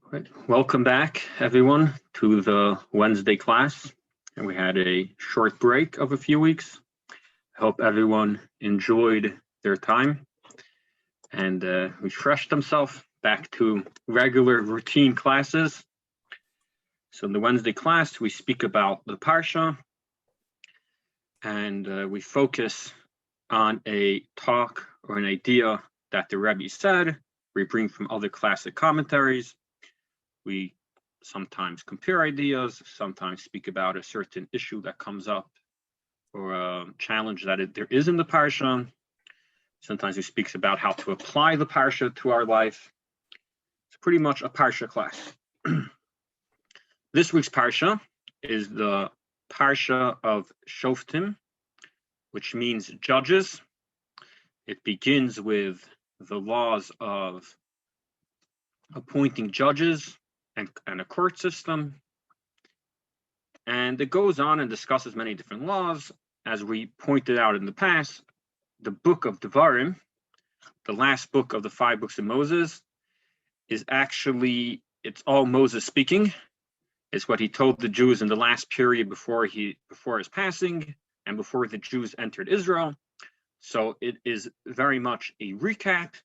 Right. Welcome back, everyone, to the Wednesday class. And we had a short break of a few weeks. I hope everyone enjoyed their time and refreshed themselves back to regular routine classes. So in the Wednesday class, we speak about the Parsha, and we focus on a talk or an idea that the Rebbe said. We bring from other classic commentaries. We sometimes compare ideas, sometimes speak about a certain issue that comes up or a challenge that there is in the Parsha. Sometimes we speak about how to apply the Parsha to our life. It's pretty much a Parsha class. This week's Parsha is the Parsha of Shoftim, which means judges. It begins with the laws of appointing judges and a court system. And it goes on and discusses many different laws. As we pointed out in the past, the book of Devarim, the last book of the 5 books of Moses, is actually, it's all Moses speaking. It's what he told the Jews in the last period before his passing and before the Jews entered Israel. So it is very much a recap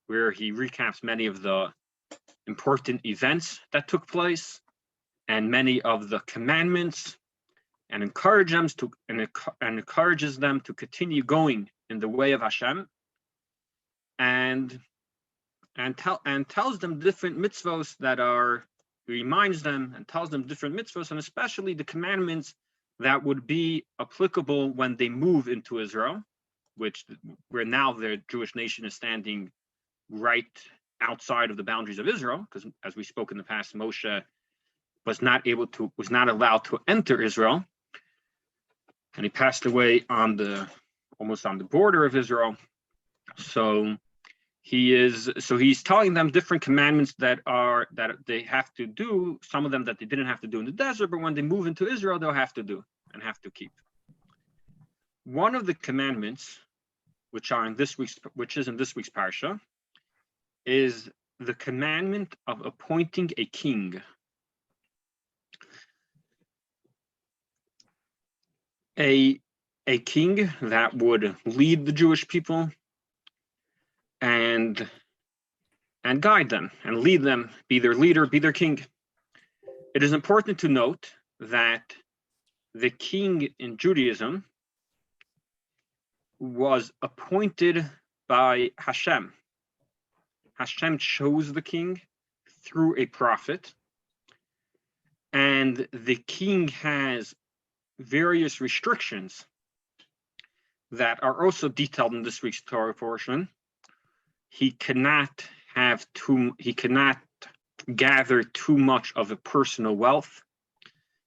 where he recaps many of the important events that took place and many of the commandments, and encourages them to continue going in the way of Hashem, and tells them different mitzvos that are, reminds them and tells them different mitzvos, and especially the commandments that would be applicable when they move into Israel, where now the Jewish nation is standing right outside of the boundaries of Israel, because as we spoke in the past, Moshe was not allowed to enter Israel, and he passed away almost on the border of Israel. So he's telling them different commandments that they have to do, some of them that they didn't have to do in the desert, but when they move into Israel, they'll have to do and have to keep. One of the commandments, which is in this week's parsha, is the commandment of appointing a king. A king that would lead the Jewish people and guide them and lead them, be their leader, be their king. It is important to note that the king in Judaism was appointed by Hashem. Hashem chose the king through a prophet, and the king has various restrictions that are also detailed in this week's Torah portion. He cannot gather too much of a personal wealth,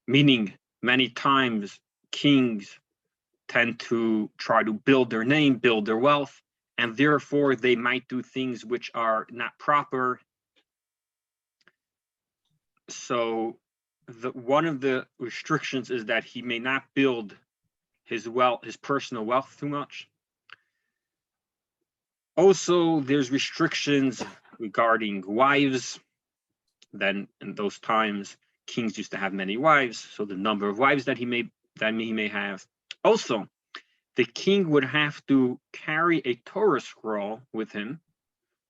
meaning many times kings tend to try to build their name, build their wealth, and therefore they might do things which are not proper. So one of the restrictions is that he may not build his personal wealth too much. Also, there's restrictions regarding wives. Then in those times, kings used to have many wives, so the number of wives that he may have. Also, the king would have to carry a Torah scroll with him,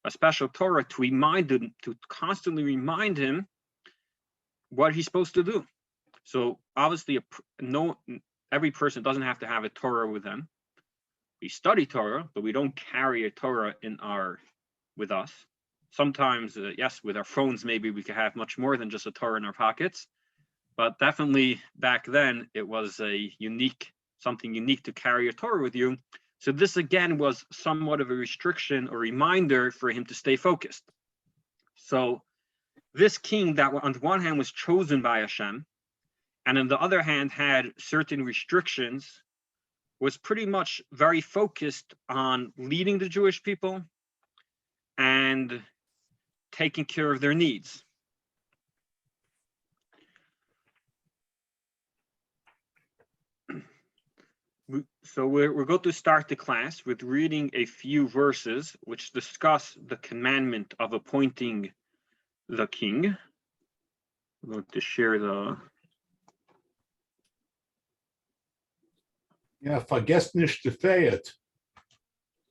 a special Torah to constantly remind him what he's supposed to do. So obviously, every person doesn't have to have a Torah with them. We study Torah, but we don't carry a Torah with us. Sometimes, yes, with our phones, maybe we could have much more than just a Torah in our pockets. But definitely back then, it was something unique to carry a Torah with you. So this again was somewhat of a restriction or reminder for him to stay focused. So this king that on the one hand was chosen by Hashem, and on the other hand had certain restrictions, was pretty much very focused on leading the Jewish people and taking care of their needs. So we're going to start the class with reading a few verses which discuss the commandment of appointing the king, I'm going to share the. Ja, vergesst nicht die Feiert.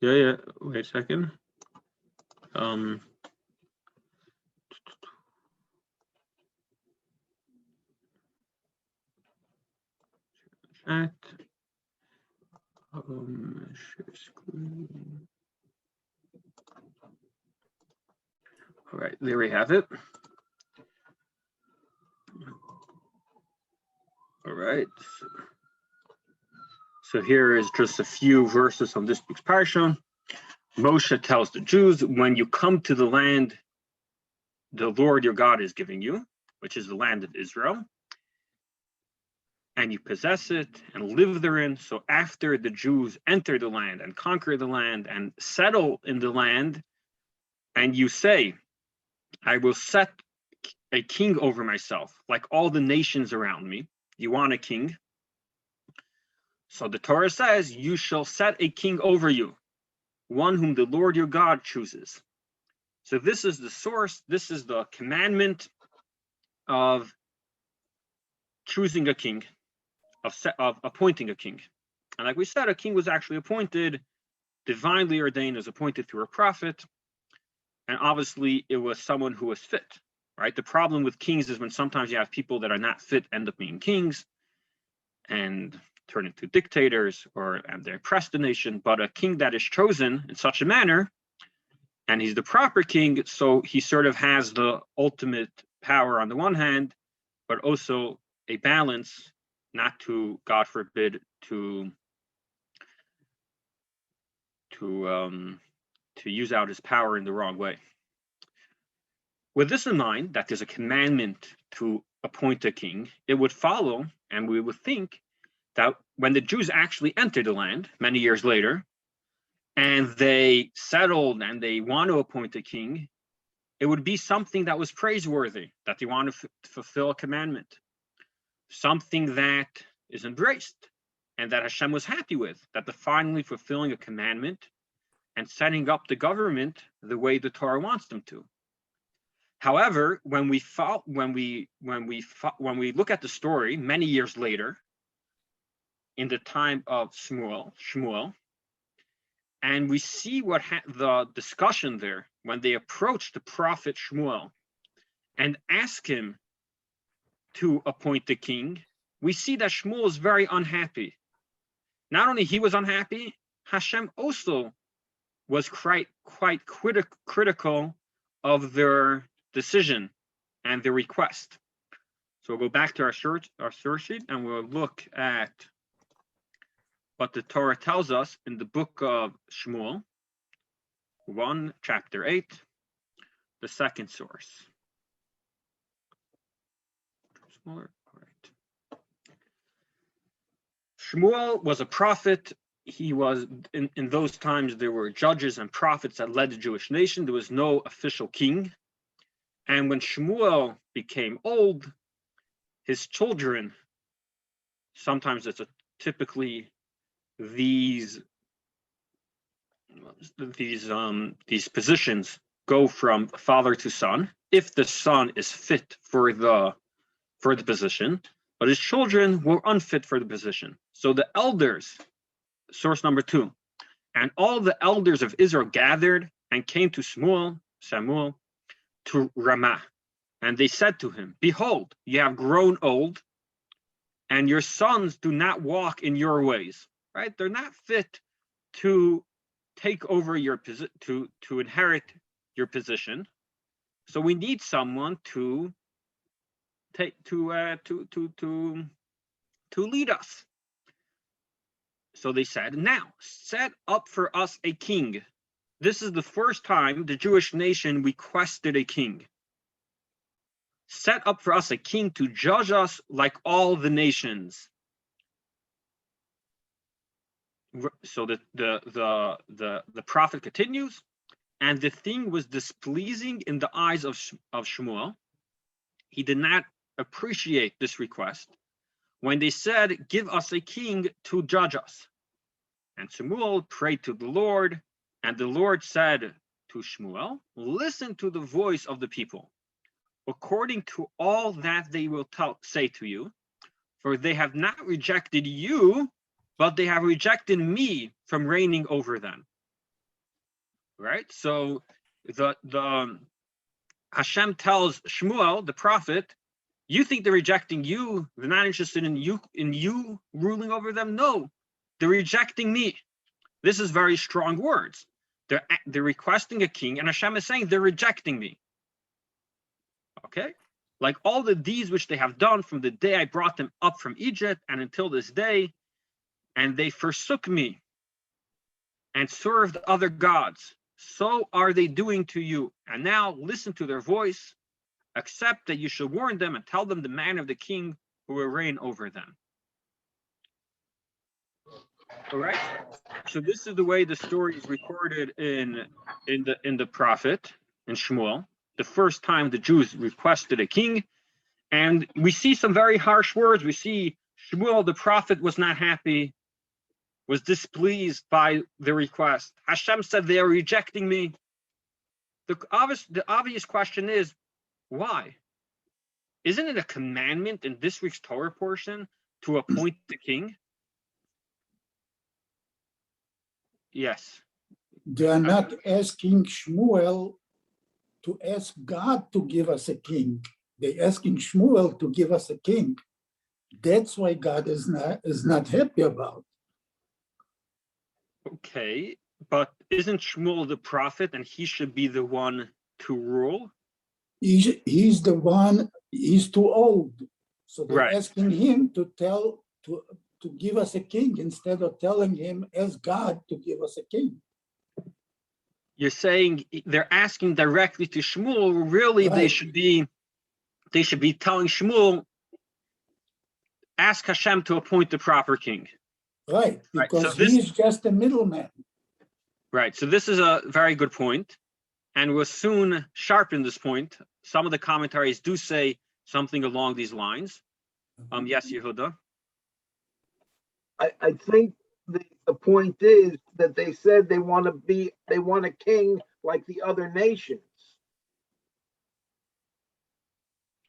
Yeah. Wait a second. Chat. Share screen. All right, there we have it. All right. So here is just a few verses from this week's parsha. Moshe tells the Jews, when you come to the land the Lord your God is giving you, which is the land of Israel, and you possess it and live therein. So after the Jews enter the land and conquer the land and settle in the land, and you say, I will set a king over myself, like all the nations around me. You want a king? So the Torah says, you shall set a king over you, one whom the Lord your God chooses. So this is the source, this is the commandment of choosing a king, of appointing a king. And like we said, a king was actually appointed, divinely ordained, as appointed through a prophet. And obviously it was someone who was fit, right? The problem with kings is when sometimes you have people that are not fit end up being kings and turn into dictators, and they oppress the nation. But a king that is chosen in such a manner, and he's the proper king, so he sort of has the ultimate power on the one hand, but also a balance, not to, God forbid, to use out his power in the wrong way. With this in mind, that there's a commandment to appoint a king, it would follow, and we would think, that when the Jews actually entered the land many years later, and they settled and they want to appoint a king, it would be something that was praiseworthy, that they want to fulfill a commandment, something that is embraced and that Hashem was happy with, that they're finally fulfilling a commandment and setting up the government the way the Torah wants them to. However, when we look at the story many years later, in the time of Shmuel, and we see what the discussion there when they approach the prophet Shmuel and ask him to appoint the king, we see that Shmuel is very unhappy. Not only he was unhappy, Hashem also was quite critical of their decision and their request. So we'll go back to our source sheet and we'll look at what the Torah tells us in the book of Shmuel, 1, chapter 8, the second source. Smaller, all right. Shmuel was a prophet. He was, in those times, there were judges and prophets that led the Jewish nation. There was no official king. And when Shmuel became old, his children, sometimes it's typically these positions go from father to son, if the son is fit for the position, but his children were unfit for the position. So the elders, source number 2, and all the elders of Israel gathered and came to Samuel to Ramah, and they said to him, behold, you have grown old, and your sons do not walk in your ways. Right? They're not fit to take over your position, to inherit your position. So we need someone to lead us. So they said, now set up for us a king. This is the first time the Jewish nation requested a king. Set up for us a king to judge us like all the nations. So the prophet continues, and the thing was displeasing in the eyes of Shmuel. He did not appreciate this request when they said, give us a king to judge us. And Shmuel prayed to the Lord, and the Lord said to Shmuel, listen to the voice of the people. according to all that they will say to you, for they have not rejected you, but they have rejected me from reigning over them. Right? So the Hashem tells Shmuel, the prophet, you think they're rejecting you, they're not interested in you ruling over them? No, they're rejecting me. This is very strong words. They're requesting a king, and Hashem is saying they're rejecting me. Okay? Like all the deeds which they have done from the day I brought them up from Egypt and until this day, and they forsook me and served other gods. So are they doing to you. And now listen to their voice, except that you should warn them and tell them the man of the king who will reign over them. All right. So this is the way the story is recorded in the prophet, in Shmuel. The first time the Jews requested a king, and we see some very harsh words. We see Shmuel, the prophet, was not happy, was displeased by the request. Hashem said they are rejecting me. The obvious question is, why? Isn't it a commandment in this week's Torah portion to appoint the king? Yes. They are not asking Shmuel to ask God to give us a king. They're asking Shmuel to give us a king. That's why God is not happy about. Okay, but isn't Shmuel the prophet and he should be the one to rule? He's the one, he's too old. So they're Right. asking him to give us a king instead of telling him, ask God to give us a king. You're saying they're asking directly to Shmuel. Really, Right. they should be telling Shmuel, ask Hashem to appoint the proper king. Right, Right, because so this- he's just a middleman. Right. So this is a very good point, and we'll soon sharpen this point. Some of the commentaries do say something along these lines. Yes, Yehuda. I think the point is that they said they want a king like the other nations.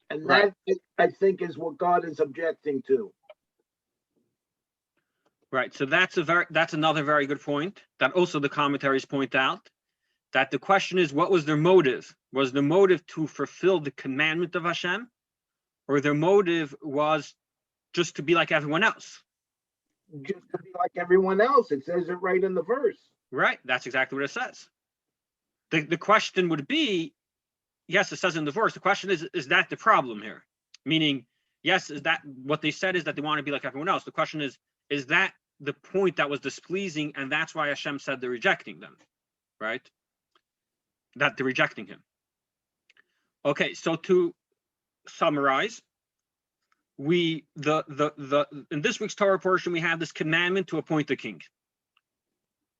And Right. that, I think, is what God is objecting to. Right. So that's another very good point that also the commentaries point out, that the question is, what was their motive? Was the motive to fulfill the commandment of Hashem, or their motive was just to be like everyone else? Just to be like everyone else. It says it right in the verse. Right. That's exactly what it says. The question would be, yes, it says in the verse. The question is that the problem here? Meaning, yes, is that what they said is that they want to be like everyone else? The question is that the point that was displeasing, and that's why Hashem said they're rejecting them, right? That they're rejecting him. Okay, so to summarize, in this week's Torah portion, we have this commandment to appoint a king.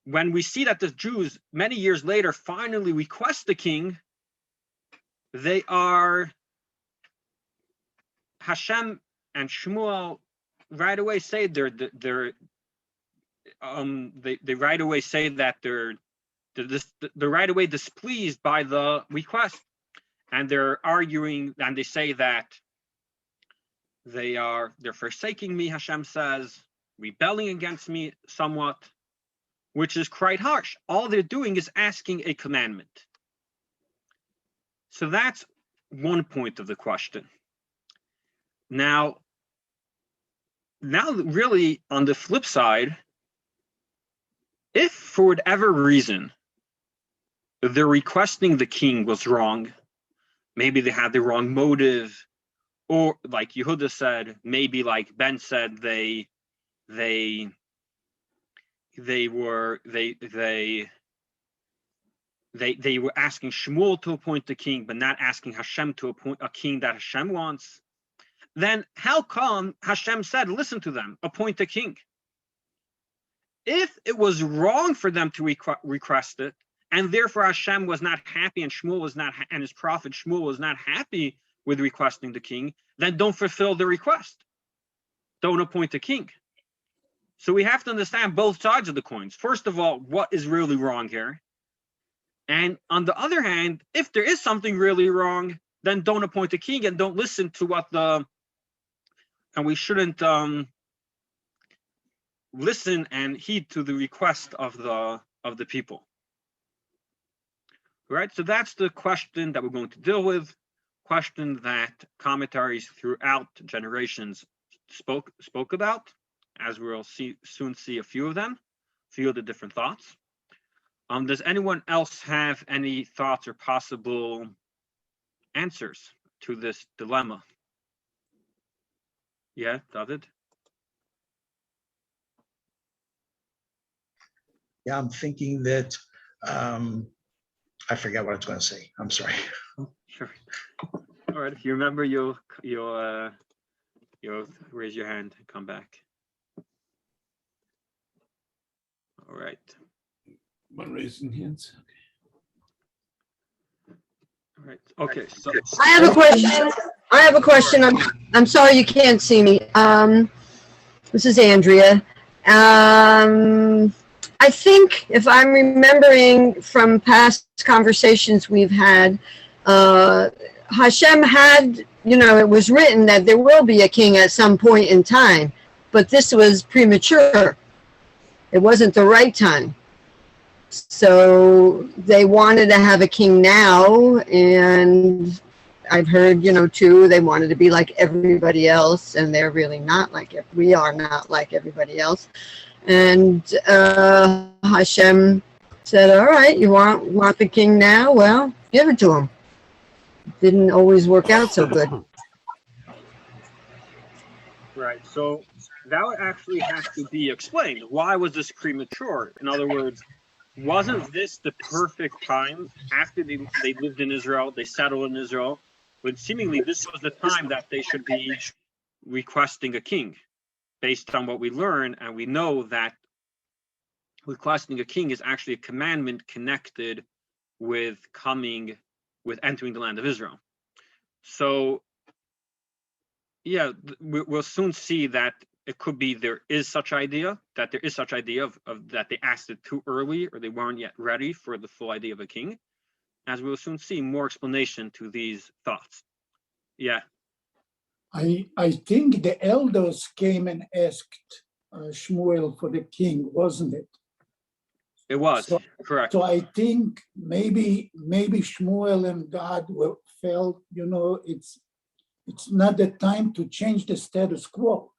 When we see that the Jews, many years later, finally request the king, they are, Hashem and Shmuel right away say they right away say that they're right away displeased by the request, and they're arguing, and they say that they're forsaking me, Hashem says, rebelling against me somewhat, which is quite harsh. All they're doing is asking a commandment. So that's one point of the question. Now really on the flip side, if for whatever reason they're requesting the king was wrong, maybe they had the wrong motive, or like Yehuda said, maybe like Ben said, they were asking Shmuel to appoint the king, but not asking Hashem to appoint a king that Hashem wants. Then how come Hashem said, listen to them, appoint a king? If it was wrong for them to request it, and therefore Hashem was not happy, and Shmuel was not, and his prophet Shmuel was not happy with requesting the king, then don't fulfill the request. Don't appoint a king. So we have to understand both sides of the coins. First of all, what is really wrong here? And on the other hand, if there is something really wrong, then don't appoint a king and don't listen to what and we shouldn't listen and heed to the request of the people. Right, so that's the question that we're going to deal with, question that commentaries throughout generations spoke about, as we'll soon see a few of them, a few of the different thoughts. Does anyone else have any thoughts or possible answers to this dilemma? Yeah, David? Yeah, I'm thinking that I forget what I was going to say. I'm sorry. Sure. All right. If you remember, you'll raise your hand and come back. All right. One raising hands. All right. Okay. So I have a question. I'm sorry you can't see me. This is Andrea. I think if I'm remembering from past conversations we've had, Hashem had, it was written that there will be a king at some point in time, but this was premature. It wasn't the right time. So they wanted to have a king now, and I've heard, too, they wanted to be like everybody else, and they're really not like we are not like everybody else. And Hashem said, all right, you want the king now? Well, give it to him. Didn't always work out so good. right. So that would actually have to be explained. Why was this premature? In other words, wasn't this the perfect time after they lived in Israel, they settled in Israel, when seemingly this was the time that they should be requesting a king? Based on what we learn, and we know that requesting a king is actually a commandment connected with entering the land of Israel. So, yeah, we'll soon see that it could be there is such idea of that they asked it too early, or they weren't yet ready for the full idea of a king, as we'll soon see more explanation to these thoughts. Yeah. I think the elders came and asked Shmuel for the king, wasn't it? It was, correct. So I think maybe Shmuel and God felt, it's not the time to change the status quo.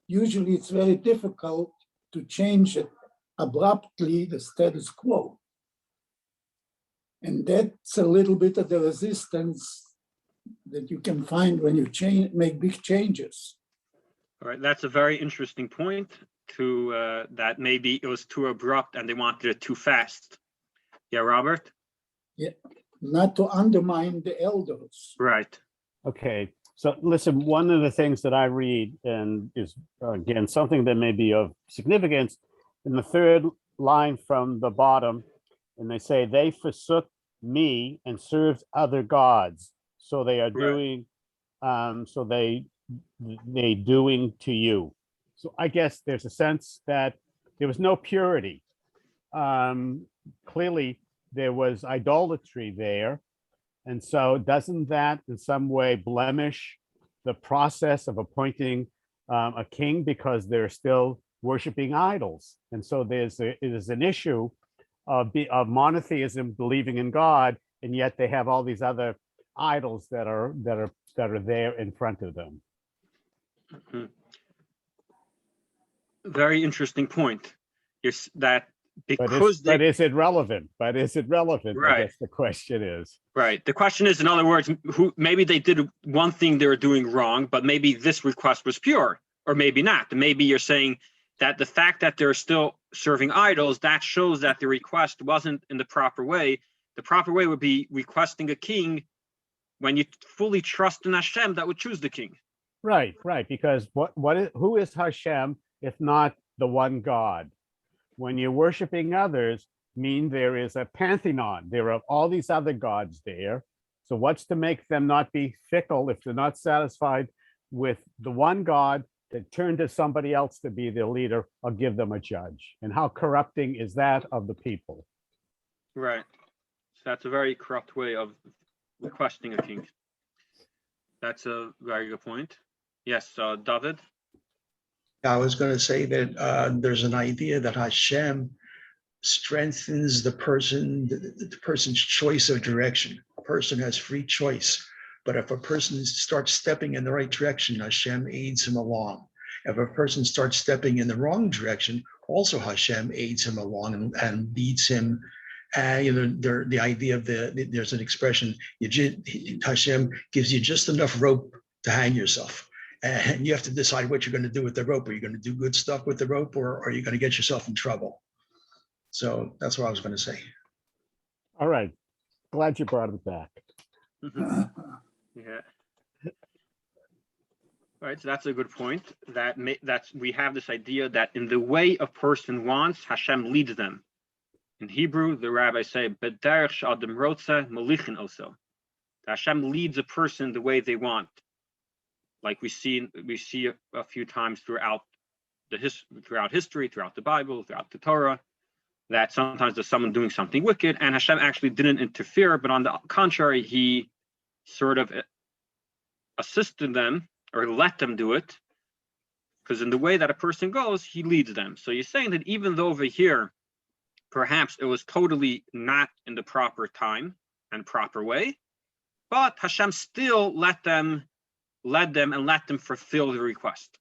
Usually it's very difficult to change it abruptly, the status quo. And that's a little bit of the resistance that you can find when you make big changes. All right, that's a very interesting point. That maybe it was too abrupt and they wanted it too fast. Yeah, Robert? Yeah, not to undermine the elders. Right. Okay, so listen, one of the things that I read, and is again something that may be of significance, in the third line from the bottom, and they say, they forsook me and served other gods. So they are doing, so they doing to you. So I guess there's a sense that there was no purity. Clearly, there was idolatry there. And so doesn't that in some way blemish the process of appointing a king, because they're still worshiping idols? And so it is an issue of monotheism, believing in God, and yet they have all these other idols that are there in front of them. Mm-hmm. Very interesting point. Is that because but is it relevant? Right. I guess the question is. Right. The question is, in other words, maybe they did one thing they were doing wrong, but maybe this request was pure, or maybe not. Maybe you're saying that the fact that they're still serving idols, that shows that the request wasn't in the proper way. The proper way would be requesting a king when you fully trust in Hashem that would choose the king. Right. Because who is Hashem if not the one God? When you're worshiping others, there is a pantheon. There are all these other gods there. So what's to make them not be fickle if they're not satisfied with the one God, to turn to somebody else to be their leader or give them a judge? And how corrupting is that of the people? Right. So that's a very corrupt way of requesting a king. That's a very good point. Yes, David. I was going to say that there's an idea that Hashem strengthens the person's choice of direction. A person has free choice, but if a person starts stepping in the right direction, Hashem aids him along. If a person starts stepping in the wrong direction, also Hashem aids him along and leads him. The idea of there's an expression, Hashem gives you just enough rope to hang yourself. And you have to decide what you're going to do with the rope. Are you going to do good stuff with the rope, or are you going to get yourself in trouble? So that's what I was going to say. All right. Glad you brought it back. Yeah. All right, so that's a good point. That's we have this idea that in the way a person wants, Hashem leads them. In Hebrew, the rabbis say, "B'derech she'adam rotze molichin oso." Hashem leads a person the way they want. Like we see a few times throughout history, throughout the Bible, throughout the Torah, that sometimes there's someone doing something wicked, and Hashem actually didn't interfere, but on the contrary, He sort of assisted them or let them do it, because in the way that a person goes, He leads them. So you're saying that even though over here, perhaps it was totally not in the proper time and proper way, but Hashem still led them and let them fulfill the request.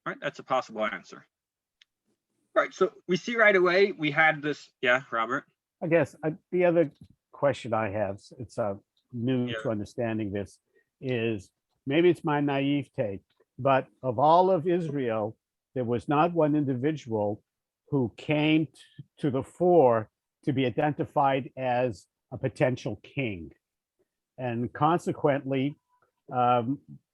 All right, that's a possible answer. All right, so we see right away we had this. Yeah, Robert. I guess the other question I have, it's new to understanding this, is maybe it's my naive take, but of all of Israel, there was not one individual who came to the fore to be identified as a potential king. And consequently,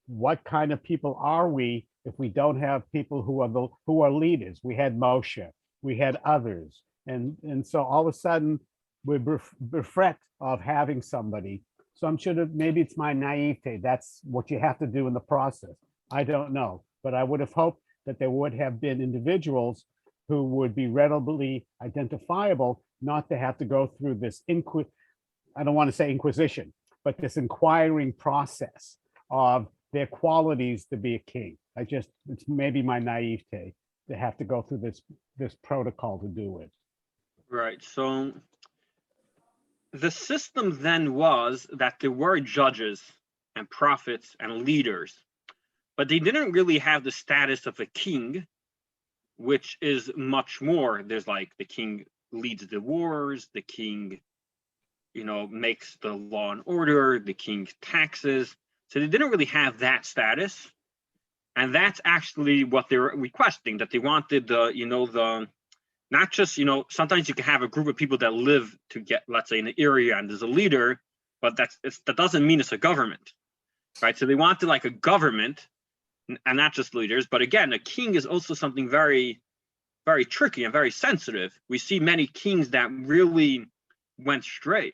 what kind of people are we if we don't have people who are leaders? We had Moshe, we had others, and so all of a sudden we're bereft of having somebody. So I'm sure that maybe it's my naivete. That's what you have to do in the process. I don't know, but I would have hoped that there would have been individuals who would be readily identifiable, not to have to go through this I don't want to say inquisition, but this inquiring process of their qualities to be a king. It's maybe my naivete to have to go through this protocol to do it. Right. So the system then was that there were judges and prophets and leaders, but they didn't really have the status of a king, which is much more. There's like the king leads the wars, the king, makes the law and order, the king taxes. So they didn't really have that status. And that's actually what they were requesting, that they wanted not just, sometimes you can have a group of people that live to get, let's say, in the area and there's a leader, but that doesn't mean it's a government, right? So they wanted like a government and not just leaders. But again, a king is also something very, very tricky and very sensitive. We see many kings that really went stray,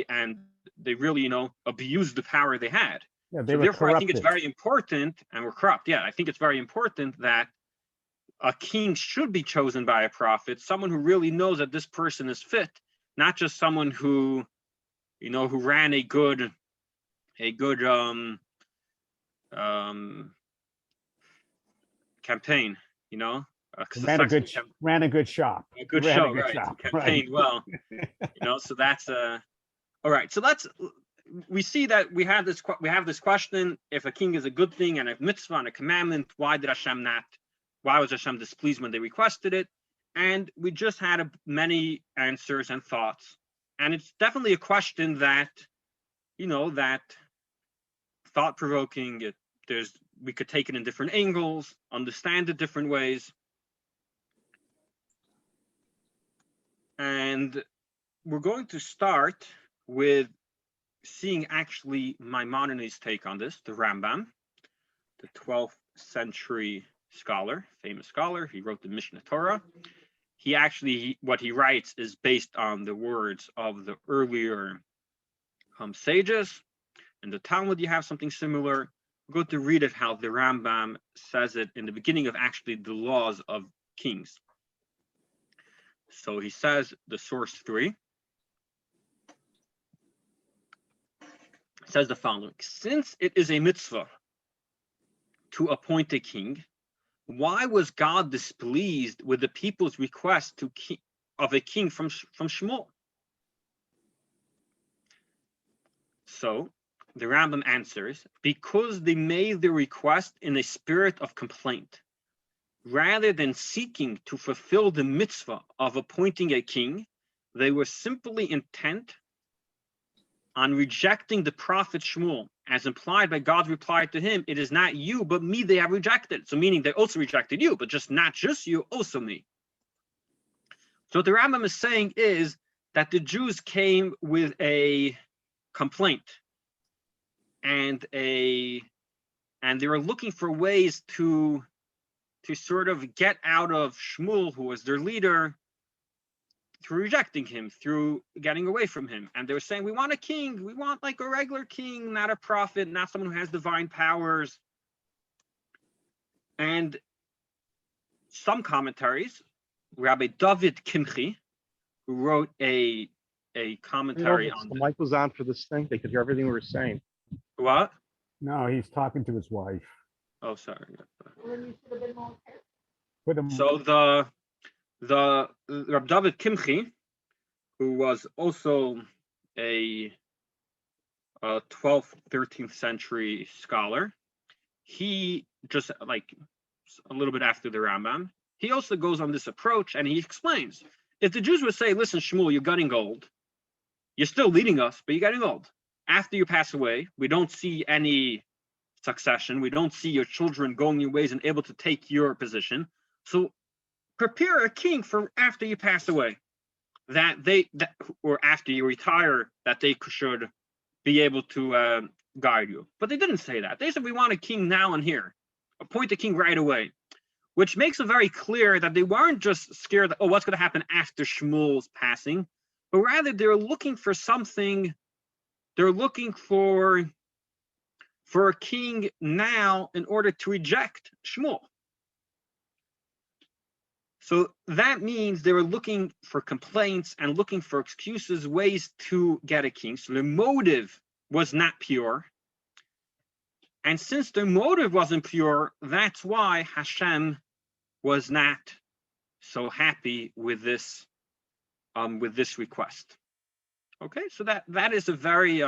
and they really, abused the power they had. Yeah, so therefore, I think it's very important, and we're corrupt. Yeah, I think it's very important that a king should be chosen by a prophet, someone who really knows that this person is fit, not just someone who, who ran a good campaign, ran a good shop. A good show, right? Campaigned well, So that's all right. So we see that we have this question: if a king is a good thing and a mitzvah and a commandment, why was Hashem displeased when they requested it? And we just had many answers and thoughts, and it's definitely a question that, that thought-provoking. We could take it in different angles, understand it different ways, and we're going to start with seeing actually Maimonides' take on this, the Rambam, the 12th century scholar, famous scholar. He wrote the Mishnah Torah. What he writes is based on the words of the earlier sages. In the Talmud, you have something similar. We're going to read it how the Rambam says it in the beginning of actually the laws of kings. So he says, the source 3 says the following: since it is a mitzvah to appoint a king, why was God displeased with the people's request of a king from Shmuel? So the Rambam answers, because they made the request in a spirit of complaint, rather than seeking to fulfill the mitzvah of appointing a king. They were simply intent on rejecting the prophet Shmuel, as implied by God's reply to him, "It is not you, but me they have rejected." So meaning they also rejected you, but not just you, also me. So what the Rambam is saying is that the Jews came with a complaint, and they were looking for ways to sort of get out of Shmuel, who was their leader, through rejecting him, through getting away from him. And they were saying, we want a king. We want like a regular king, not a prophet, not someone who has divine powers. And some commentaries, Rabbi David Kimchi, who wrote a commentary on the mic was on for this thing. They could hear everything we were saying. What? No, he's talking to his wife. Oh, sorry. Put him. So the Rabbi David Kimchi, who was also a 12th, 13th century scholar, he just like a little bit after the Rambam, he also goes on this approach, and he explains, if the Jews would say, listen, Shmuel, you're getting old, you're still leading us, but you're getting old. After you pass away, we don't see any succession. We don't see your children going your ways and able to take your position. So prepare a king for after you pass away, or after you retire, that they should be able to guide you. But they didn't say that. They said, we want a king now and here. Appoint a king right away, which makes it very clear that they weren't just scared that, oh, what's going to happen after Shmuel's passing, but rather they're looking for something. They're looking for a king now in order to reject Shmuel. So that means they were looking for complaints and looking for excuses, ways to get a king. So their motive was not pure. And since their motive wasn't pure, that's why Hashem was not so happy with this request. Okay, so that is a very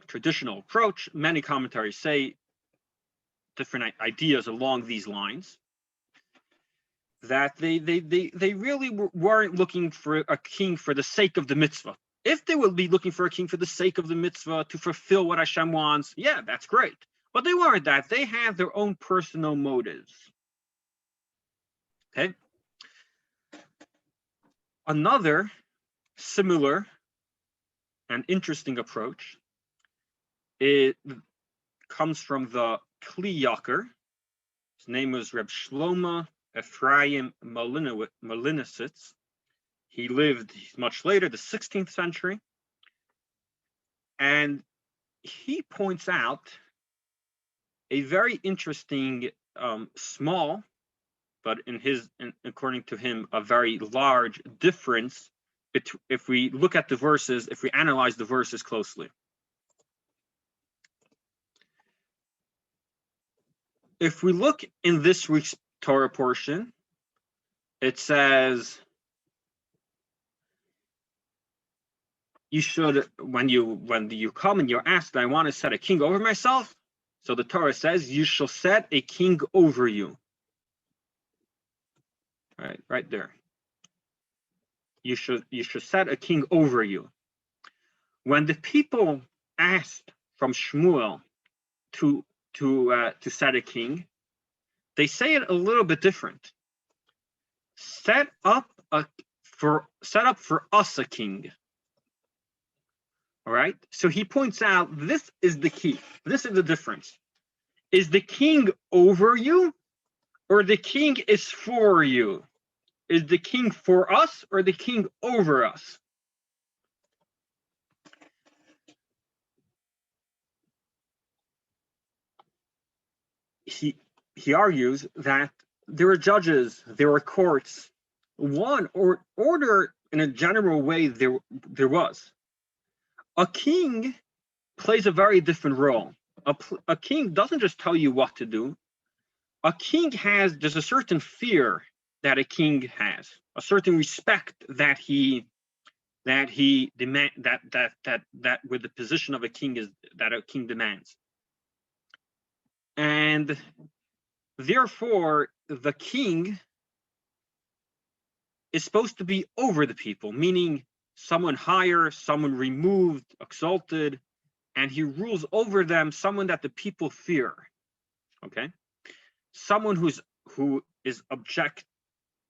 traditional approach. Many commentaries say different ideas along these lines, that they really weren't looking for a king for the sake of the mitzvah. If they would be looking for a king for the sake of the mitzvah to fulfill what Hashem wants, yeah, that's great. But they weren't that. They had their own personal motives. Okay. Another similar and interesting approach, it comes from the Kli Yakar. His name was Reb Shlomo Ephraim Malinisitz. He lived much later, the 16th century, and he points out a very interesting, small, but according to him, a very large difference if we look at the verses, if we analyze the verses closely. If we look in this week's Torah portion, it says, you should, when you come and you're asked, I want to set a king over myself. So the Torah says, you shall set a king over you. Right there. You should set a king over you. When the people asked from Shmuel to set a king, they say it a little bit different. Set up for us a king. All right. So he points out this is the key. This is the difference. Is the king over you, or the king is for you? Is the king for us, or the king over us? He argues that there are judges, there are courts. Order in a general way there was. A king plays a very different role. A king doesn't just tell you what to do. A king there's a certain fear that a king has, a certain respect that he demand that with the position of a king is that a king demands. And therefore the king is supposed to be over the people, meaning someone higher, someone removed, exalted, and he rules over them, someone that the people fear. Okay, someone who is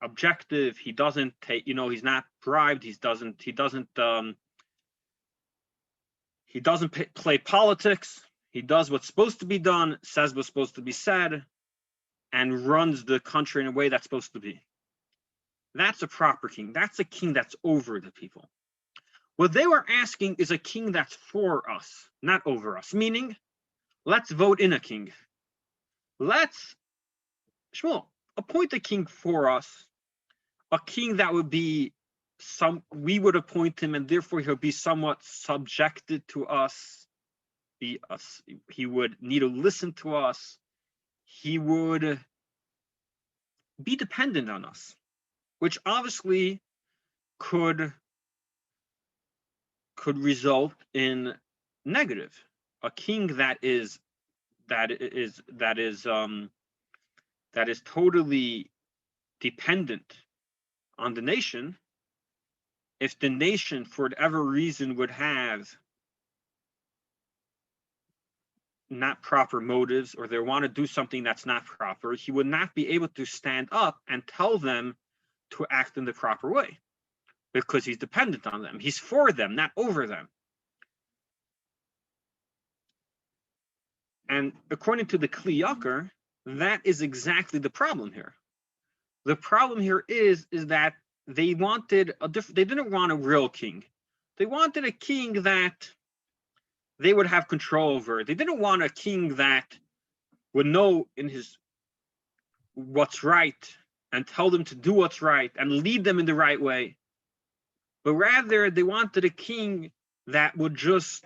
objective. He doesn't take, he's not bribed. He doesn't play politics. He does what's supposed to be done, says what's supposed to be said, and runs the country in a way that's supposed to be. That's a proper king. That's a king that's over the people. What they were asking is a king that's for us, not over us. Meaning, let's vote in a king. Let's, Shmuel, appoint a king for us, a king that would be we would appoint him, and therefore he'll be somewhat subjected to us. He would need to listen to us. He would be dependent on us, which obviously could result in negative. A king that is totally dependent on the nation. If the nation, for whatever reason, would have not proper motives, or they want to do something that's not proper, he would not be able to stand up and tell them to act in the proper way, because he's dependent on them. He's for them, not over them. And according to the Kli Yakar, that is exactly the problem here. The problem here is that they wanted they didn't want a real king. They wanted a king that they would have control over. They didn't want a king that would know what's right and tell them to do what's right and lead them in the right way. But rather, they wanted a king that would just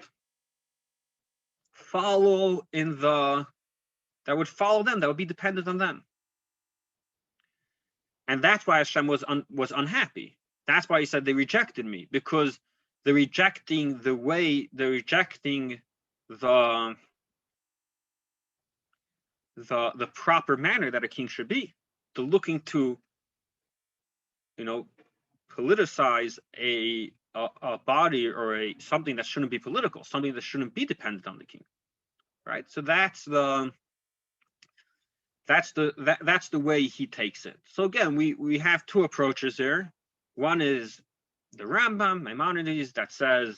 follow them, that would be dependent on them. And that's why Hashem was unhappy. That's why he said they rejected me, because they're rejecting the proper manner that a king should be. They're looking to, politicize a body or something that shouldn't be political, something that shouldn't be dependent on the king, right? So that's the way he takes it. So again, we have two approaches here. One is the Rambam, Maimonides, that says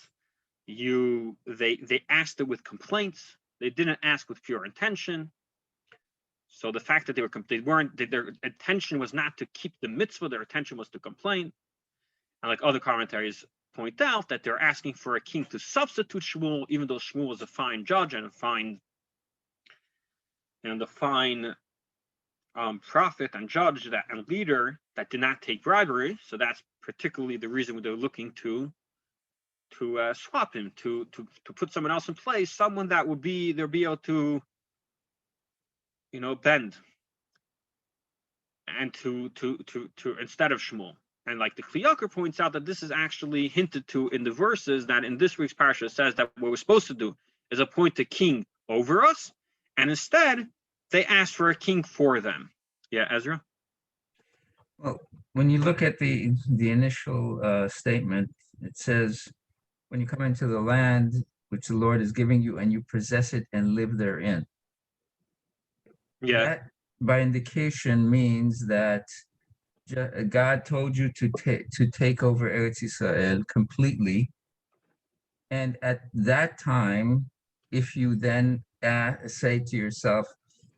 they asked it with complaints. They didn't ask with pure intention. So the fact that their intention was not to keep the mitzvah, their intention was to complain. And like other commentaries point out, that they're asking for a king to substitute Shmuel, even though Shmuel was a fine judge and a fine prophet and judge and leader that did not take bribery. So that's particularly the reason they're looking to swap him, to put someone else in place, someone that they'll be able to bend, and to instead of Shmuel. And like the Kli Yakar points out, that this is actually hinted to in the verses, that in this week's parsha says that what we're supposed to do is appoint a king over us, and instead they asked for a king for them. Yeah, Ezra? Well, when you look at the initial statement, it says, when you come into the land which the Lord is giving you, and you possess it and live therein. Yeah. That, by indication, means that God told you to take over Eretz Yisrael completely. And at that time, if you then say to yourself,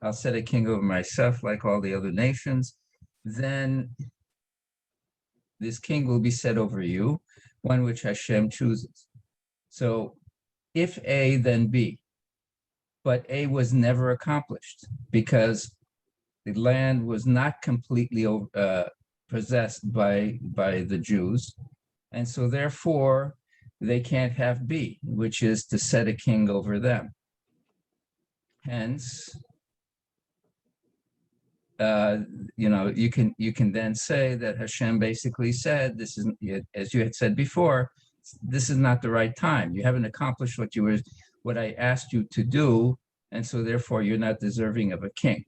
I'll set a king over myself like all the other nations, then this king will be set over you, one which Hashem chooses. So if A, then B. But A was never accomplished, because the land was not completely possessed by the Jews. And so therefore, they can't have B, which is to set a king over them. Hence, you can then say that Hashem basically said, this is, as you had said before, this is not the right time. You haven't accomplished what I asked you to do, and so therefore you're not deserving of a king.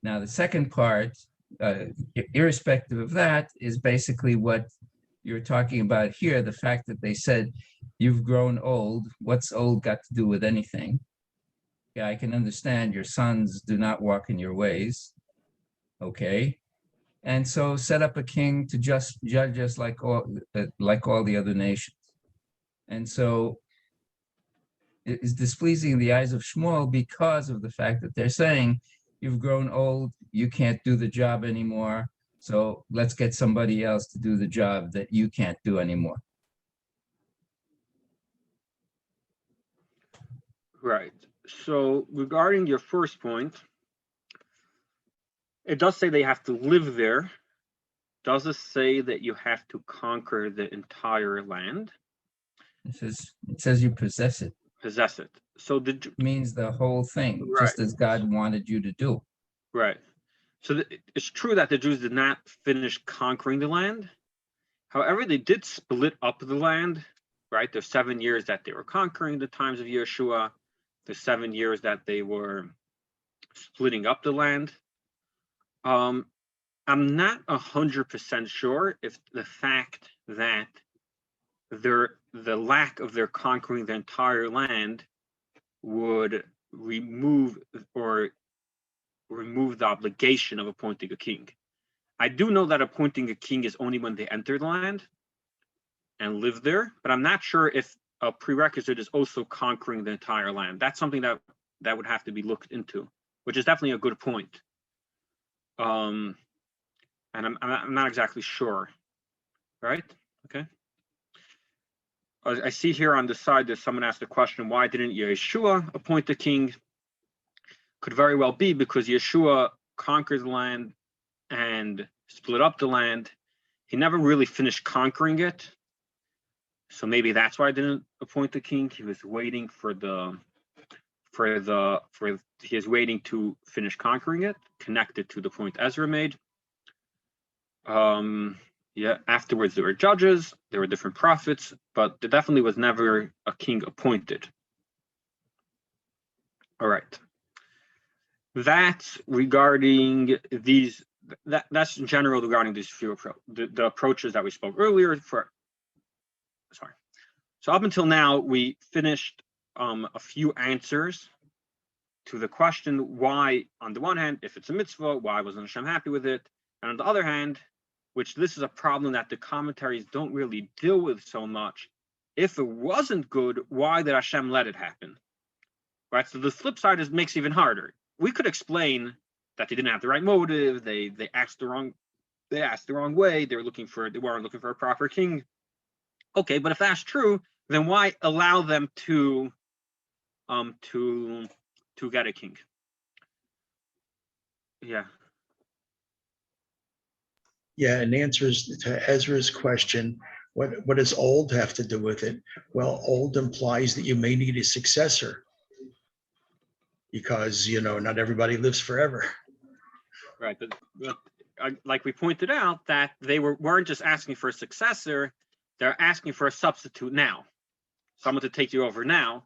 Now, the second part, irrespective of that, is basically what you're talking about here, the fact that they said, you've grown old. What's old got to do with anything? Yeah, I can understand your sons do not walk in your ways. Okay. And so set up a king to just judge us like all the other nations. And so it is displeasing in the eyes of Shmuel because of the fact that they're saying, you've grown old, you can't do the job anymore. So let's get somebody else to do the job that you can't do anymore. Right. So regarding your first point, it does say they have to live there. Does it say that you have to conquer the entire land? It says you possess it. Possess it. So means the whole thing, right, just as God wanted you to do. Right. So it's true that the Jews did not finish conquering the land. However, they did split up the land, right? There's 7 years that they were conquering the times of Yeshua. There's 7 years that they were splitting up the land. I'm not 100% sure if the fact that the lack of their conquering the entire land would remove the obligation of appointing a king. I do know that appointing a king is only when they enter the land and live there, but I'm not sure if a prerequisite is also conquering the entire land. That's something that would have to be looked into, which is definitely a good point. And I'm not exactly sure, right? Okay. I see here on the side that someone asked the question, why didn't Yeshua appoint a king? Could very well be because Yeshua conquered the land and split up the land. He never really finished conquering it. So maybe that's why I didn't appoint the king. He was waiting he is waiting to finish conquering it, connected to the point Ezra made. Yeah, afterwards there were judges, there were different prophets, but there definitely was never a king appointed. All right. That's regarding these, that's in general regarding these few the approaches that we spoke earlier So up until now, we finished a few answers to the question why, on the one hand, if it's a mitzvah, why wasn't Hashem happy with it? And on the other hand, which this is a problem that the commentaries don't really deal with so much, if it wasn't good, why did Hashem let it happen? Right, so the flip side makes it even harder. We could explain that they didn't have the right motive, they asked the wrong way, they weren't looking for a proper king. Okay, but if that's true, then why allow them to get a king? Yeah, and answers to Ezra's question, what does old have to do with it? Well, old implies that you may need a successor because, not everybody lives forever. Right, but like we pointed out, that they weren't just asking for a successor, they're asking for a substitute now, someone to take you over now,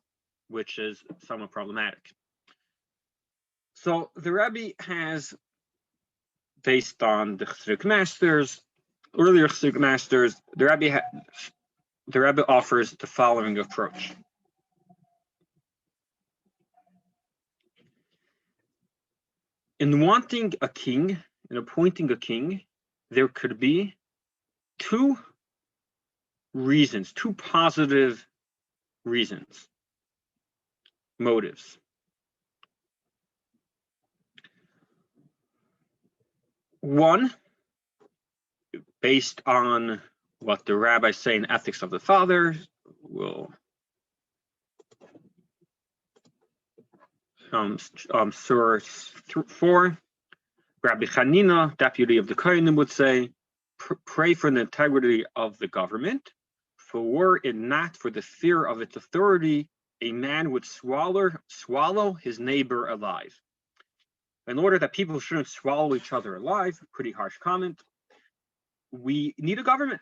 which is somewhat problematic. So the Rebbe has, based on the Chassidic masters, earlier Chassidic masters, the Rebbe offers the following approach. In wanting a king, in appointing a king, there could be two reasons, two positive reasons, motives. One, based on what the rabbis say in Ethics of the Fathers, Surah 4, Rabbi Hanina, deputy of the Kohanim, would say, pray for the integrity of the government. For were it not for the fear of its authority, a man would swallow his neighbor alive. In order that people shouldn't swallow each other alive, pretty harsh comment, we need a government.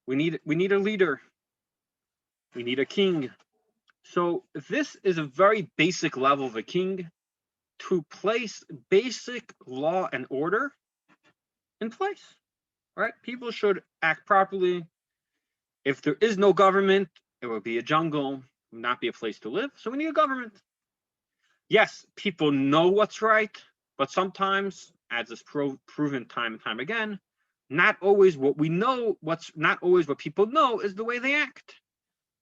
We need a leader. We need a king. So this is a very basic level of a king, to place basic law and order in place, right? People should act properly. If there is no government, it will be a jungle, not be a place to live. So we need a government. Yes, people know what's right, but sometimes, as is proven time and time again, not always what we know, not always what people know is the way they act.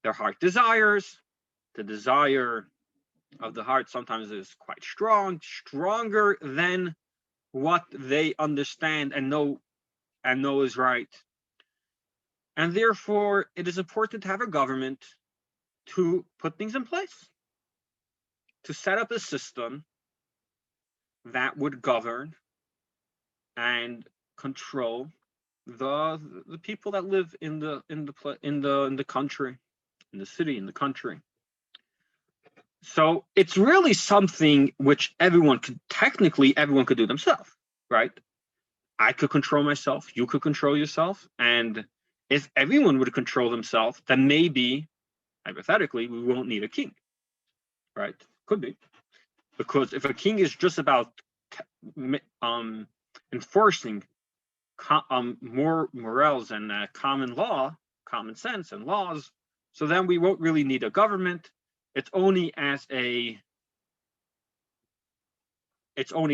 Their heart desires, the desire of the heart sometimes is quite strong, stronger than what they understand and know is right. And therefore, it is important to have a government to put things in place, to set up a system that would govern and control the people that live in the country, in the city, in the country. So it's really something which everyone could do themselves, right? I could control myself, you could control yourself, and if everyone would control themselves, then maybe, hypothetically, we won't need a king, right? Could be. Because if a king is just about enforcing more morals and common sense and laws, so then we won't really need a government. It's only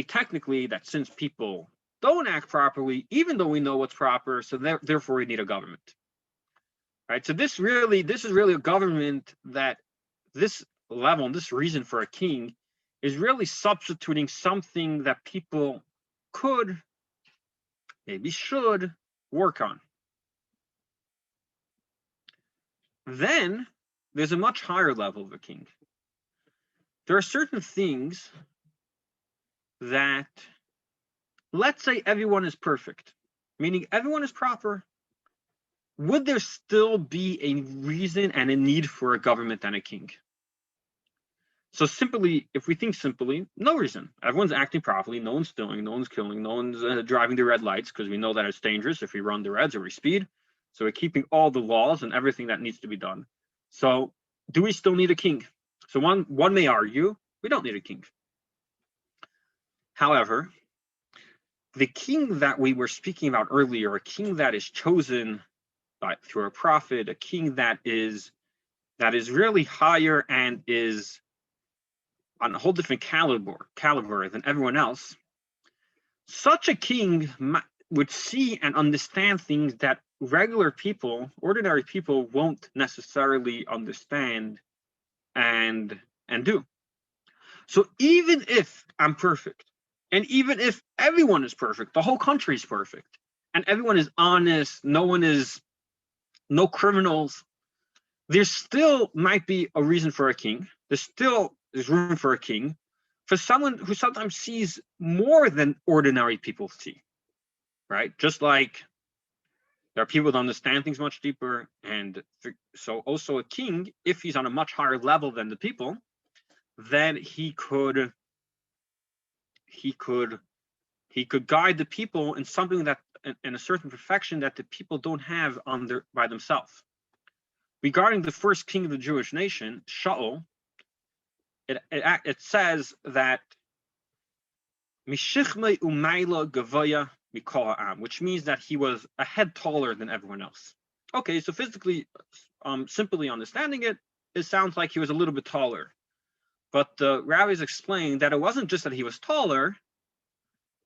technically that since people don't act properly, even though we know what's proper, so therefore we need a government, right? So this is really a government that this level and this reason for a king is really substituting something that people could, maybe should, work on. Then there's a much higher level of a king. There are certain things that, let's say everyone is perfect, meaning everyone is proper. Would there still be a reason and a need for a government and a king? So simply, if we think simply, no reason. Everyone's acting properly, no one's stealing, no one's killing, no one's driving the red lights, because we know that it's dangerous if we run the reds or we speed. So we're keeping all the laws and everything that needs to be done. So do we still need a king? So one may argue, we don't need a king. However, the king that we were speaking about earlier, a king that is chosen through a prophet, a king that is really higher and is on a whole different caliber than everyone else, such a king would see and understand things that regular people, ordinary people, won't necessarily understand and do. So even if I'm perfect, and even if everyone is perfect, the whole country is perfect, and everyone is honest, no criminals, there still might be a reason for a king. There's room for a king, for someone who sometimes sees more than ordinary people see, right? Just like there are people that understand things much deeper, and so also a king, if he's on a much higher level than the people, then he could guide the people in something that, in a certain perfection that the people don't have by themselves. Regarding the first king of the Jewish nation, Shaul, it says that Mishichmei umayla gavoya mikol ha'am, which means that he was a head taller than everyone else. Okay, so physically, simply understanding it, it sounds like he was a little bit taller. But the rabbis explained that it wasn't just that he was taller,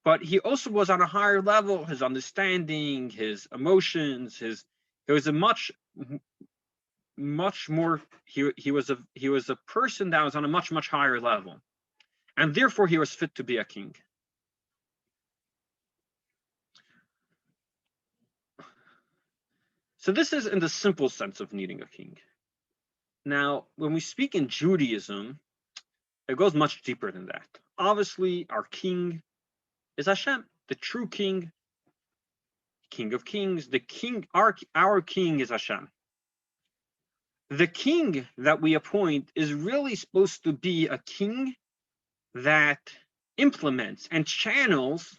but he also was on a higher level. His understanding, his emotions, it was a much more. He was a person that was on a much higher level, and therefore he was fit to be a king. So this is in the simple sense of needing a king. Now, when we speak in Judaism, it goes much deeper than that. Obviously, our king is Hashem, the true king, King of Kings. The king, our king is Hashem. the king that we appoint is really supposed to be a king that implements and channels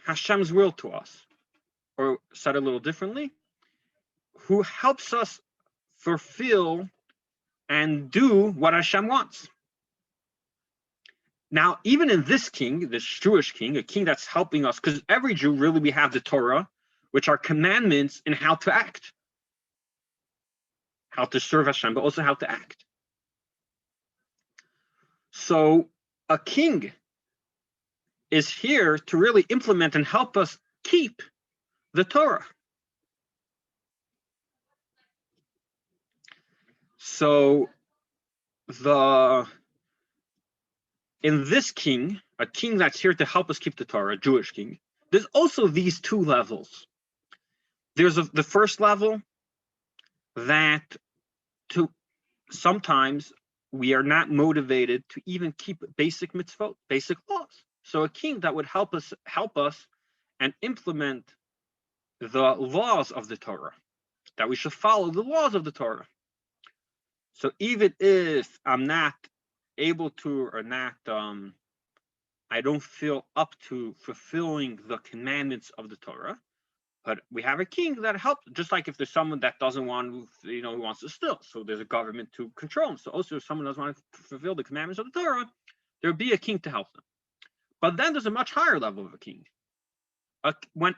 Hashem's will to us, or said a little differently, who helps us fulfill and do what Hashem wants. Now, even in this king, this Jewish king, a king that's helping us, because every Jew, really, we have the Torah, which are commandments in how to act, how to serve Hashem, but also how to act. So a king is here to really implement and help us keep the Torah. So in this king, a king that's here to help us keep the Torah, a Jewish king, there's also these two levels. There's the first level that sometimes we are not motivated to even keep basic mitzvot, basic laws. So a king that would help us and implement the laws of the Torah, that we should follow the laws of the Torah. So even if I'm not able to, or not, I don't feel up to fulfilling the commandments of the Torah, but we have a king that helps, just like if there's someone that doesn't want, who wants to steal, so there's a government to control him. So also if someone doesn't want to fulfill the commandments of the Torah, there'll be a king to help them. But then there's a much higher level of a king.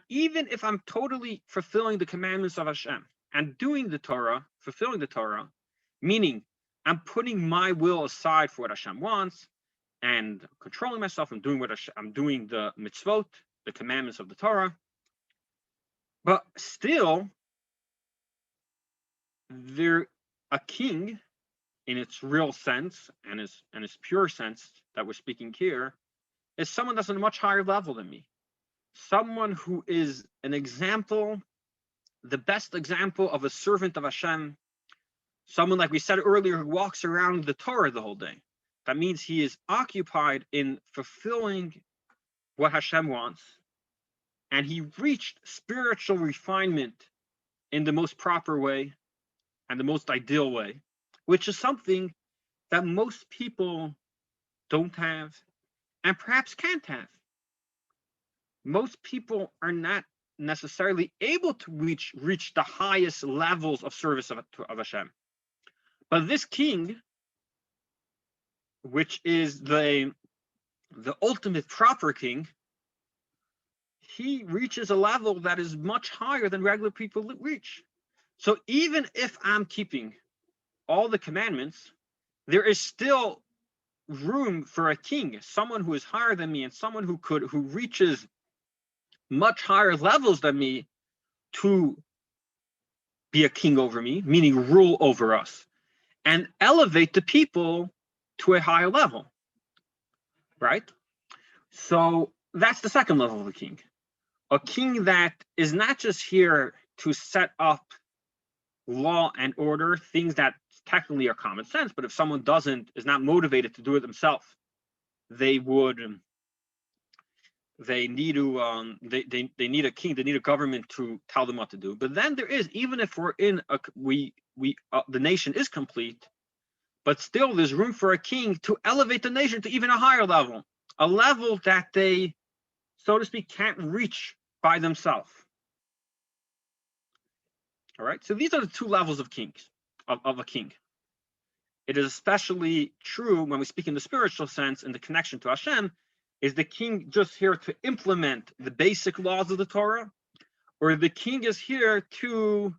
Even if I'm totally fulfilling the commandments of Hashem and doing the Torah, fulfilling the Torah, meaning I'm putting my will aside for what Hashem wants and controlling myself and doing I'm doing the mitzvot, the commandments of the Torah. But still, a king, in its real sense and its pure sense that we're speaking here, is someone that's on a much higher level than me. Someone who is an example, the best example of a servant of Hashem. Someone, like we said earlier, who walks around the Torah the whole day. That means he is occupied in fulfilling what Hashem wants. And he reached spiritual refinement in the most proper way and the most ideal way, which is something that most people don't have and perhaps can't have. Most people are not necessarily able to reach the highest levels of service of Hashem. But this king, which is the ultimate proper king, he reaches a level that is much higher than regular people reach. So even if I'm keeping all the commandments, there is still room for a king, someone who is higher than me and someone who reaches much higher levels than me to be a king over me, meaning rule over us and elevate the people to a higher level, right? So that's the second level of a king that is not just here to set up law and order, things that technically are common sense, but if someone is not motivated to do it themselves, they need a king, they need a government to tell them what to do. But then there is, even if we're in the nation is complete, but still there's room for a king to elevate the nation to even a higher level, a level that they, so to speak, can't reach by themselves. All right, so these are the two levels of kings, of a king. It is especially true when we speak in the spiritual sense, in the connection to Hashem. Is the king just here to implement the basic laws of the Torah, or the king is here to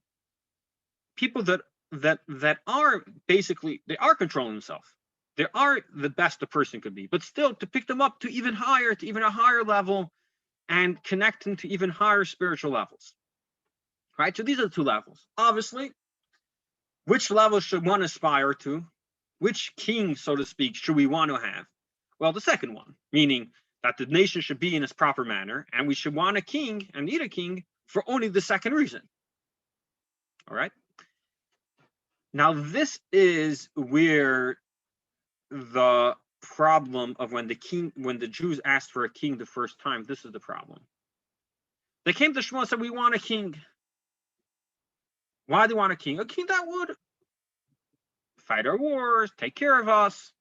people that are basically, they are controlling themselves, they are the best a person could be, but still to pick them up to even a higher level and connect them to even higher spiritual levels, right? So these are the two levels. Obviously, which level should one aspire to? Which king, so to speak, should we want to have? Well, the second one, meaning that the nation should be in its proper manner, and we should want a king and need a king for only the second reason. All right. Now, this is where the problem of when the Jews asked for a king the first time, this is the problem. They came to Shmuel and said, we want a king. Why do they want a king? A king that would fight our wars, take care of us.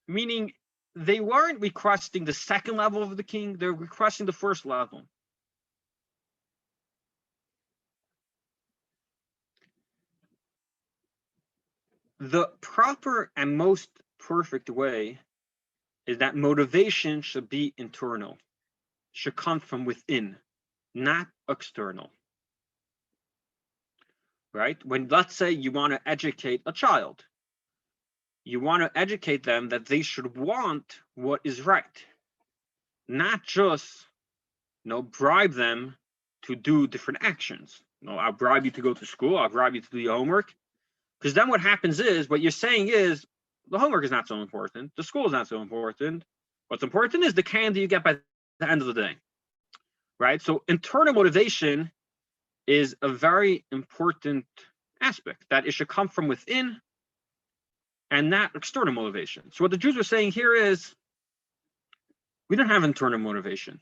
Meaning they weren't requesting the second level of the king, they're requesting the first level. The proper and most perfect way is that motivation should be internal, should come from within, not external. Right? When, let's say, you want to educate a child, you want to educate them that they should want what is right, not just, bribe them to do different actions. I'll bribe you to go to school, I'll bribe you to do your homework. Because then what happens is, what you're saying is, the homework is not so important, the school is not so important. What's important is the candy you get by the end of the day. Right? So internal motivation is a very important aspect, that it should come from within and not external motivation. So what the Jews are saying here is, we don't have internal motivation.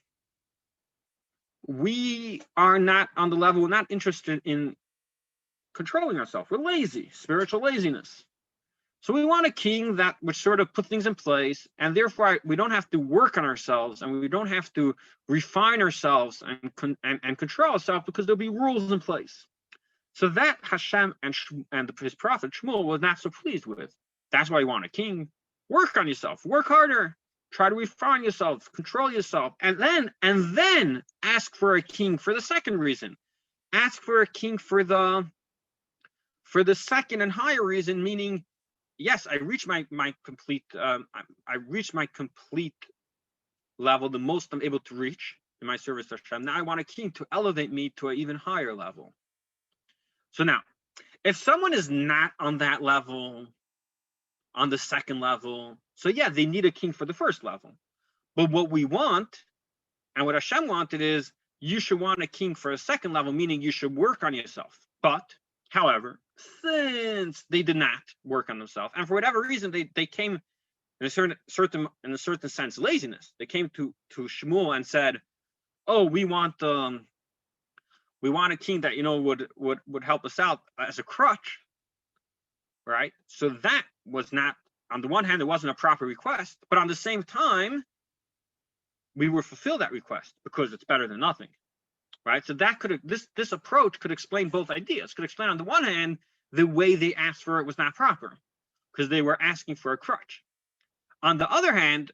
We are not on the level, we're not interested in controlling ourselves. We're lazy, spiritual laziness. So we want a king that would sort of put things in place, and therefore we don't have to work on ourselves, and we don't have to refine ourselves and control ourselves, because there'll be rules in place. So that Hashem and his prophet Shmuel was not so pleased with. That's why you want a king. Work on yourself, work harder, try to refine yourself, control yourself, and then ask for a king for the second reason. Ask for a king for the second and higher reason, meaning, yes, I reached my complete level, the most I'm able to reach in my service to Hashem. Now I want a king to elevate me to an even higher level. So now, if someone is not on that level, on the second level, so yeah, they need a king for the first level. But what we want, and what Hashem wanted, is you should want a king for a second level, meaning you should work on yourself. But, however, since they did not work on themselves, and for whatever reason they came in a certain sense laziness, they came to Shmuel and said, "Oh, we want a king that would help us out as a crutch." Right? So that was not, on the one hand, it wasn't a proper request, but on the same time, we would fulfill that request because it's better than nothing. Right? So that this approach could explain both ideas. Could explain, on the one hand, the way they asked for it was not proper, because they were asking for a crutch. On the other hand,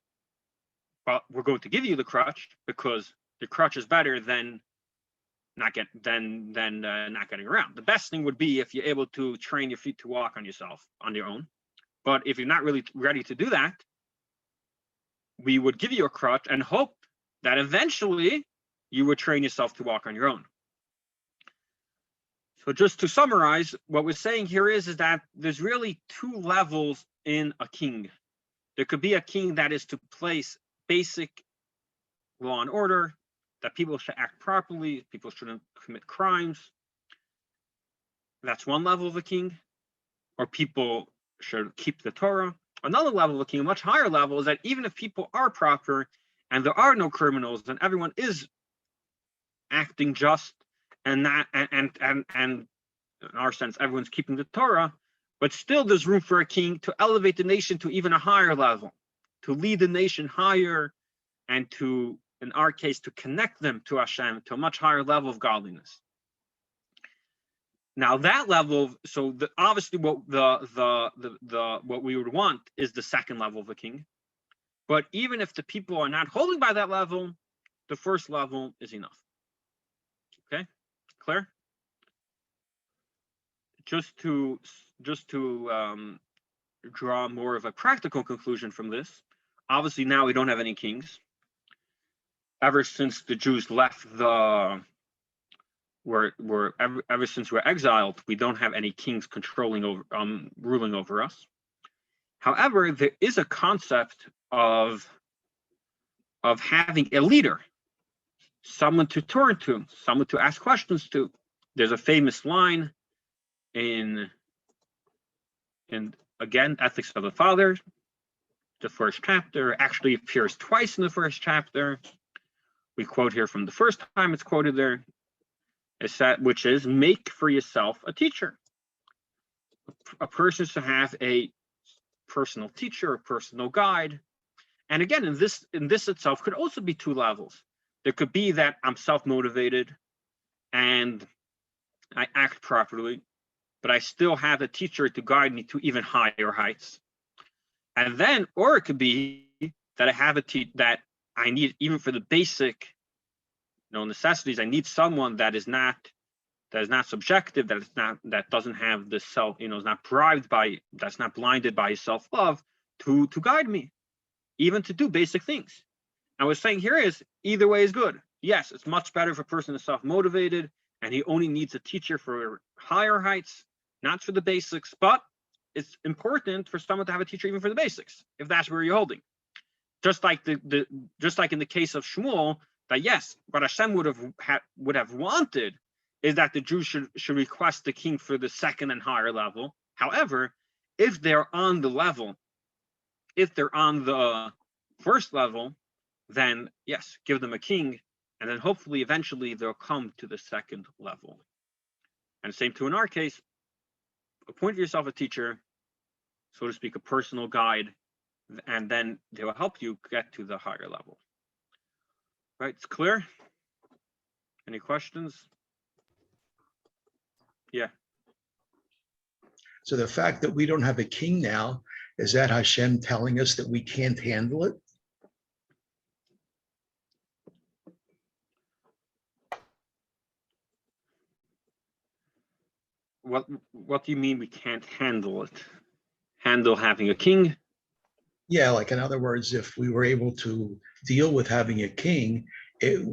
well, we're going to give you the crutch because the crutch is better than not getting around. The best thing would be if you're able to train your feet to walk on yourself on your own. But if you're not really ready to do that, we would give you a crutch and hope that eventually you would train yourself to walk on your own. So just to summarize, what we're saying here is that there's really two levels in a king. There could be a king that is to place basic law and order, that people should act properly, people shouldn't commit crimes. That's one level of a king. Or people should keep the Torah. Another level of a king, a much higher level, is that even if people are proper and there are no criminals and everyone is acting just and not and in our sense everyone's keeping the Torah, but still there's room for a king to elevate the nation to even a higher level, to lead the nation higher, and to, in our case, to connect them to Hashem, to a much higher level of godliness. Now that level, obviously what what we would want is the second level of a king. But even if the people are not holding by that level, the first level is enough. Okay, clear? Just to draw more of a practical conclusion from this, obviously now we don't have any kings. Ever since the Jews left ever since we're exiled, we don't have any kings ruling over us. However, there is a concept of having a leader, someone to turn to, someone to ask questions to. There's a famous line in again, Ethics of the Fathers, the first chapter, actually appears twice in the first chapter. We quote here from the first time it's quoted there. which is make for yourself a teacher. A person should have a personal teacher, a personal guide. And again, in this itself could also be two levels. There could be that I'm self-motivated and I act properly, but I still have a teacher to guide me to even higher heights. And then, or it could be that I have that I need, even for the basic, necessities, I need someone that is not subjective, that doesn't have the self, is not bribed by, that's not blinded by self-love to guide me, even to do basic things. And what I'm saying here is either way is good. Yes, it's much better if a person is self-motivated and he only needs a teacher for higher heights, not for the basics, but it's important for someone to have a teacher even for the basics, if that's where you're holding. Just like just like in the case of Shmuel, that yes, what Hashem would have wanted is that the Jews should request the king for the second and higher level. However, if they're on the first level, then yes, give them a king, and then hopefully eventually they'll come to the second level. And same too in our case, appoint yourself a teacher, so to speak, a personal guide, and then they will help you get to the higher level. Right, it's clear? Any questions? Yeah. So the fact that we don't have a king now, is that Hashem telling us that we can't handle it? What do you mean we can't handle it? Handle having a king? Yeah, like in other words, if we were able to deal with having a king, it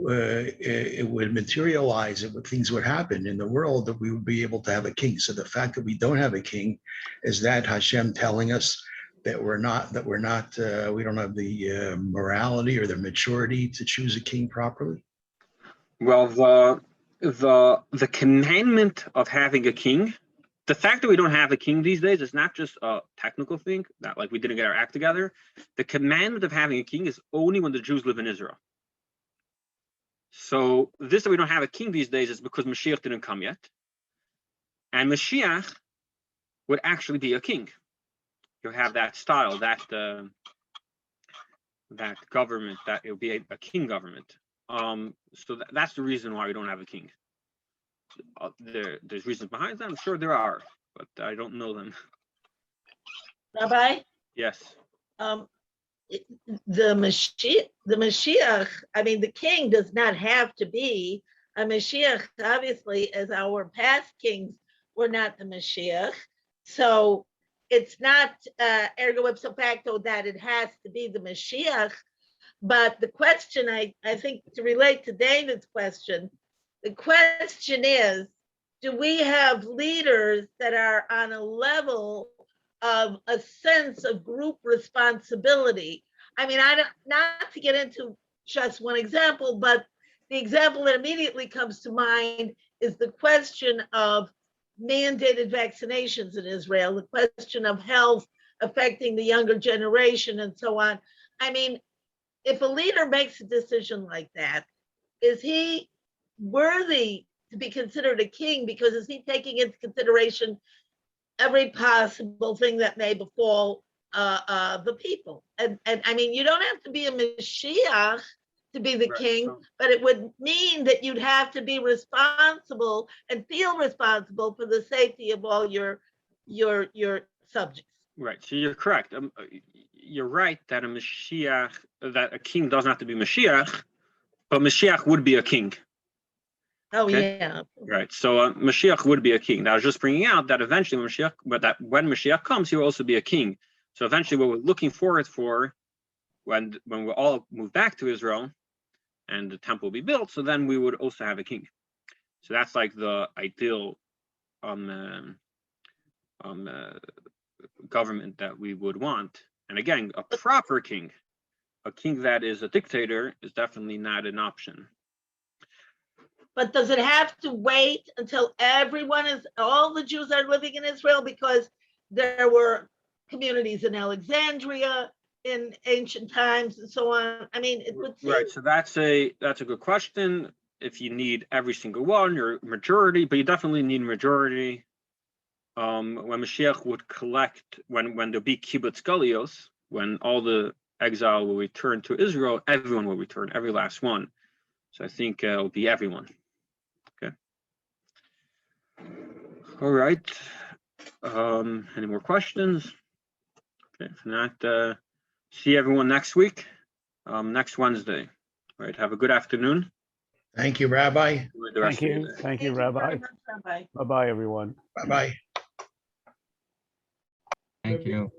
would materialize, things would happen in the world that we would be able to have a king. So the fact that we don't have a king, is that Hashem telling us that we don't have the morality or the maturity to choose a king properly? Well, the commandment of having a king, the fact that we don't have a king these days is not just a technical thing, that like we didn't get our act together. The commandment of having a king is only when the Jews live in Israel. So this that we don't have a king these days is because Mashiach didn't come yet. And Mashiach would actually be a king. You'll have that style, that government, that it will be a king government. So that's the reason why we don't have a king. There's reasons behind that. I'm sure there are, but I don't know them. Rabbi? Yes. The Mashiach, I mean, the king does not have to be a Mashiach, obviously, as our past kings were not the Mashiach. So it's not ergo ipso facto that it has to be the Mashiach. But the question, I think, to relate to David's question, the question is, do we have leaders that are on a level of a sense of group responsibility? I mean, not to get into just one example, but the example that immediately comes to mind is the question of mandated vaccinations in Israel, the question of health affecting the younger generation and so on. I mean, if a leader makes a decision like that, is he worthy to be considered a king? Because is he taking into consideration every possible thing that may befall the people? And I mean, you don't have to be a Mashiach to be the king, but it would mean that you'd have to be responsible and feel responsible for the safety of all your subjects. Right. So you're correct. You're right that that a king doesn't have to be Mashiach, but Mashiach would be a king. Oh, okay? Yeah. Right. So Mashiach would be a king. Now, I was just bringing out that eventually when Mashiach comes, he will also be a king. So eventually what we're looking forward for when we all move back to Israel and the temple will be built, so then we would also have a king. So that's like the ideal government that we would want. And again, a proper king, a king that is a dictator, is definitely not an option. But does it have to wait until all the Jews are living in Israel? Because there were communities in Alexandria in ancient times and so on. I mean, it would seem... Right. So that's a good question. if you need every single one or majority, but you definitely need majority. When Mashiach would collect, when there'll be kibbutz galios, when all the exile will return to Israel, everyone will return, every last one. So I think it'll be everyone. Okay. All right. Any more questions? Okay, if not, see everyone next week, next Wednesday. All right, have a good afternoon. Thank you, Rabbi. Enjoy the rest Thank of your you. day. Thank you, very Rabbi. much, Rabbi. Bye-bye, everyone. Bye-bye. Thank you.